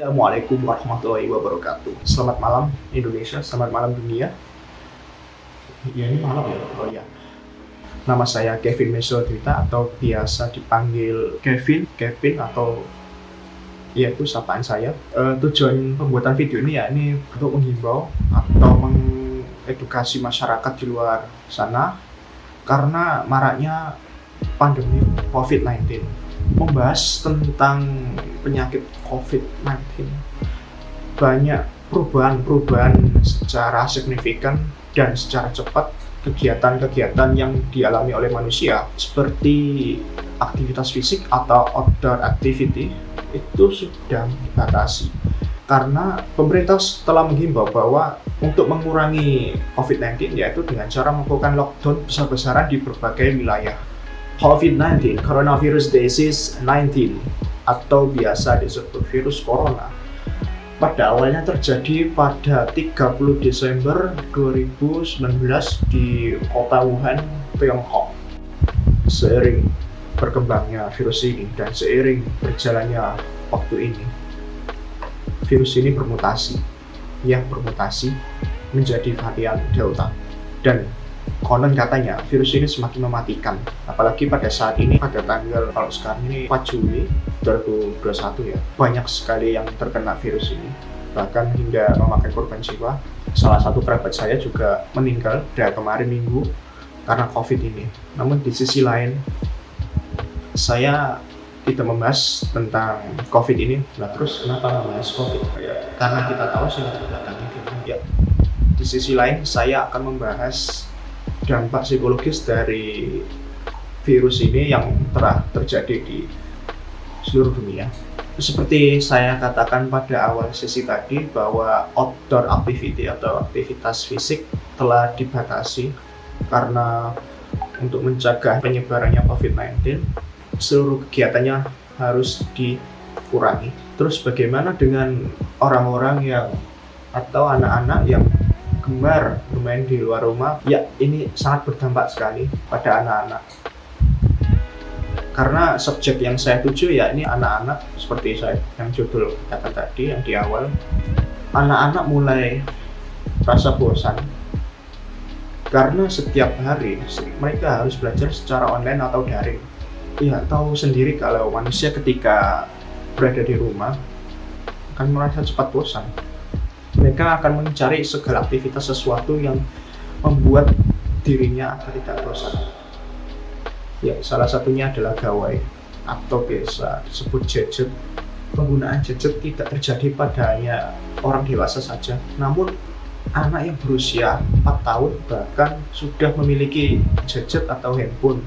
Assalamualaikum warahmatullahi wabarakatuh. Selamat malam Indonesia, selamat malam dunia. Ya ini malam ya. Oh ya. Nama saya Kevin Mesodrita atau biasa dipanggil Kevin atau ya itu sapaan saya. Tujuan pembuatan video ini ya ini untuk menghimbau atau mengedukasi masyarakat di luar sana karena maraknya pandemi COVID-19. Membahas tentang penyakit COVID-19, banyak perubahan secara signifikan dan secara cepat kegiatan-kegiatan yang dialami oleh manusia seperti aktivitas fisik atau outdoor activity itu sudah dibatasi karena pemerintah telah menghimbau bahwa untuk mengurangi COVID-19 yaitu dengan cara melakukan lockdown besar-besaran di berbagai wilayah. COVID-19, Coronavirus Disease 19, atau biasa disebut virus corona, pada awalnya terjadi pada 30 Desember 2019 di kota Wuhan, Tiongkok. Seiring berkembangnya virus ini dan seiring berjalannya waktu ini, virus ini bermutasi menjadi varian Delta dan konon katanya virus ini semakin mematikan, apalagi pada saat ini pada tanggal kalau sekarang ini 4 Juli 2021 ya, banyak sekali yang terkena virus ini, bahkan hingga memakan korban jiwa. Salah satu kerabat saya juga meninggal dari kemarin Minggu karena COVID ini. Namun di sisi lain saya tidak membahas tentang COVID ini. Nah terus kenapa membahas COVID? Ya, karena kita tahu sih belakangnya ya. Di sisi lain saya akan membahas dampak psikologis dari virus ini yang telah terjadi di seluruh dunia. Seperti saya katakan pada awal sesi tadi bahwa outdoor activity atau aktivitas fisik telah dibatasi karena untuk mencegah penyebarannya COVID-19, seluruh kegiatannya harus dikurangi. Terus bagaimana dengan orang-orang yang atau anak-anak yang gemar bermain di luar rumah? Ya, ini sangat berdampak sekali pada anak-anak. Karena subjek yang saya tuju ya ini anak-anak, seperti saya yang judul kata tadi yang di awal. Anak-anak mulai rasa bosan karena setiap hari mereka harus belajar secara online atau daring. Ya, tahu sendiri kalau manusia ketika berada di rumah akan merasa cepat bosan. Mereka akan mencari segala aktivitas sesuatu yang membuat dirinya agar tidak bosan. Ya, salah satunya adalah gawai atau biasa disebut gadget. Penggunaan gadget tidak terjadi pada hanya orang dewasa saja, namun anak yang berusia 4 tahun bahkan sudah memiliki gadget atau handphone.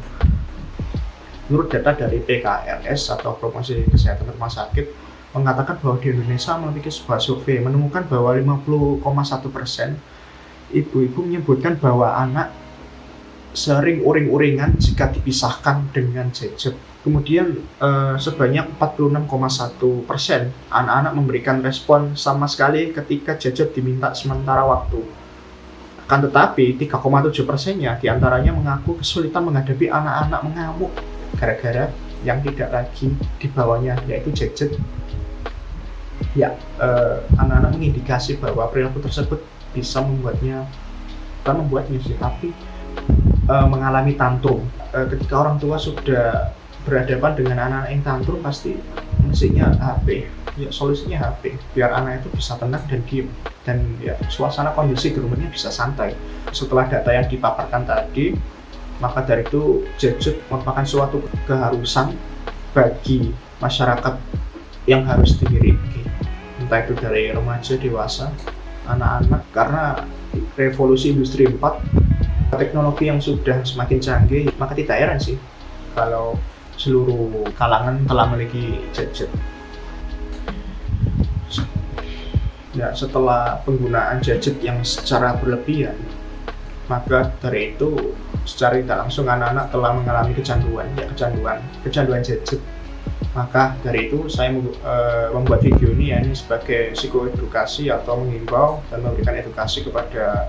Menurut data dari PKRS atau Promosi Kesehatan Rumah Sakit mengatakan bahwa di Indonesia memiliki sebuah survei menemukan bahwa 50,1% ibu-ibu menyebutkan bahwa anak sering uring-uringan jika dipisahkan dengan gadget. Kemudian sebanyak 46,1% anak-anak memberikan respon sama sekali ketika gadget diminta sementara waktu. Akan tetapi 3,7%-nya diantaranya mengaku kesulitan menghadapi anak-anak mengamuk gara-gara yang tidak lagi dibawanya yaitu gadget. Ya, anak-anak mengindikasi bahwa perilaku tersebut bisa membuatnya, bukan membuatnya sih, tapi mengalami tantrum. Ketika orang tua sudah berhadapan dengan anak-anak yang tantrum, pasti mestinya HP. Ya, solusinya HP, biar anak itu bisa tenang dan diem. Dan ya, suasana kondisi di rumahnya bisa santai. Setelah data yang dipaparkan tadi, maka dari itu gadget merupakan suatu keharusan bagi masyarakat yang harus dimiliki, entah itu dari remaja, dewasa, anak-anak, karena revolusi industri 4, teknologi yang sudah semakin canggih, maka tidak heran sih kalau seluruh kalangan telah memiliki gadget. Ya, setelah penggunaan gadget yang secara berlebihan, maka dari itu secara tidak langsung anak-anak telah mengalami kecanduan gadget. Maka dari itu saya membuat video ini ya, ini sebagai psikoedukasi atau menghimbau dan memberikan edukasi kepada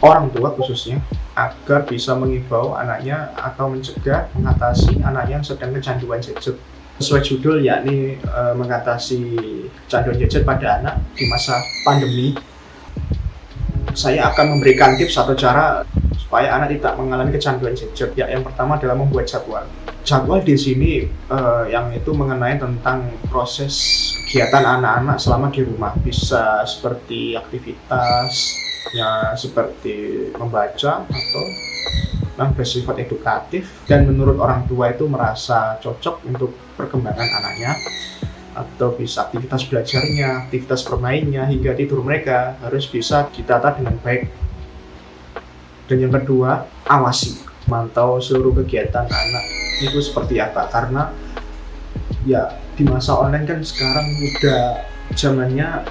orang tua khususnya agar bisa mengimbau anaknya atau mencegah, mengatasi anaknya yang sedang kecanduan gadget. Sesuai judul, yakni mengatasi kecanduan gadget pada anak di masa pandemi. Saya akan memberikan tips atau cara supaya anak tidak mengalami kecanduan gadget. Ya, yang pertama adalah membuat jadwal. Jadwal di sini yang itu mengenai tentang proses kegiatan anak-anak selama di rumah. Bisa seperti aktivitas, ya seperti membaca atau yang bersifat edukatif dan menurut orang tua itu merasa cocok untuk perkembangan anaknya, atau bisa aktivitas belajarnya, aktivitas bermainnya, hingga tidur mereka harus bisa ditata dengan baik. Dan yang kedua, awasi, mantau seluruh kegiatan anak itu seperti apa, karena ya di masa online kan sekarang udah zamannya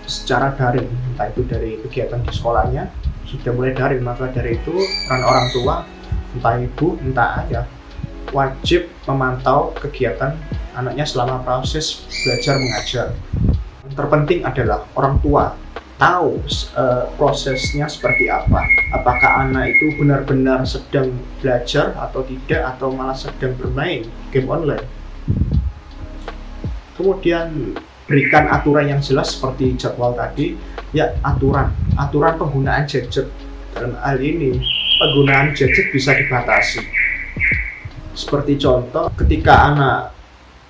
secara daring, entah itu dari kegiatan di sekolahnya sudah mulai daring, maka dari itu peran orang tua, entah ibu entah ayah, wajib memantau kegiatan anaknya selama proses belajar mengajar. Yang terpenting adalah orang tua tahu prosesnya seperti apa, apakah anak itu benar-benar sedang belajar atau tidak, atau malah sedang bermain game online. Kemudian berikan aturan yang jelas seperti jadwal tadi, ya aturan penggunaan gadget. Dalam hal ini penggunaan gadget bisa dibatasi. Seperti contoh, ketika anak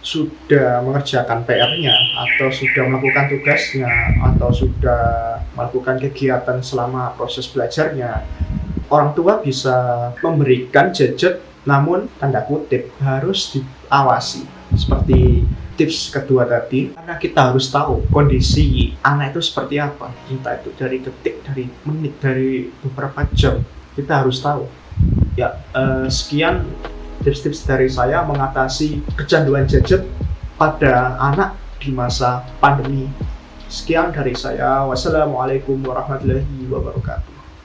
sudah mengerjakan PR-nya atau sudah melakukan tugasnya atau sudah melakukan kegiatan selama proses belajarnya, orang tua bisa memberikan gadget, namun tanda kutip harus diawasi. Seperti tips kedua tadi, karena kita harus tahu kondisi anak itu seperti apa, entah itu dari detik, dari menit, dari beberapa jam, kita harus tahu. Ya, sekian tips-tips dari saya mengatasi kecanduan gadget pada anak di masa pandemi. Sekian dari saya. Wassalamualaikum warahmatullahi wabarakatuh.